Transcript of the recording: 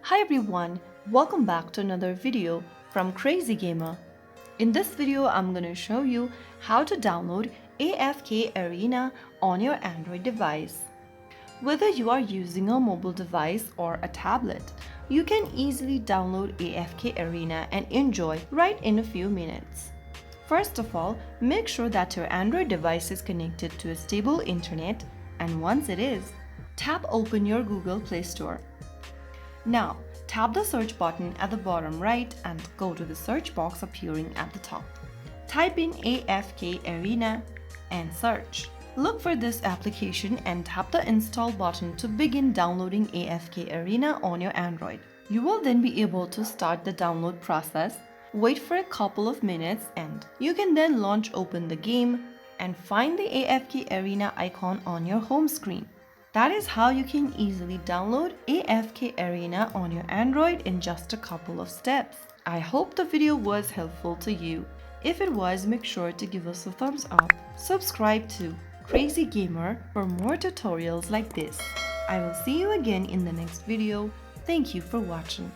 Hi everyone, welcome back to another video from Crazy Gamer. In this video, I'm going to show you how to download AFK Arena on your Android device. Whether you are using a mobile device or a tablet, you can easily download AFK Arena and enjoy right in a few minutes. First of all, make sure that your Android device is connected to a stable internet, and once it is, tap open your Google Play Store. Now, tap the search button at the bottom right and go to the search box appearing at the top. Type in AFK Arena and search. Look for this application and tap the install button to begin downloading AFK Arena on your Android. You will then be able to start the download process, wait for a couple of minutes, and you can then open the game and find the AFK Arena icon on your home screen. That is how you can easily download AFK Arena on your Android in just a couple of steps. I hope the video was helpful to you. If it was, make sure to give us a thumbs up. Subscribe to Crazy Gamer for more tutorials like this. I will see you again in the next video. Thank you for watching.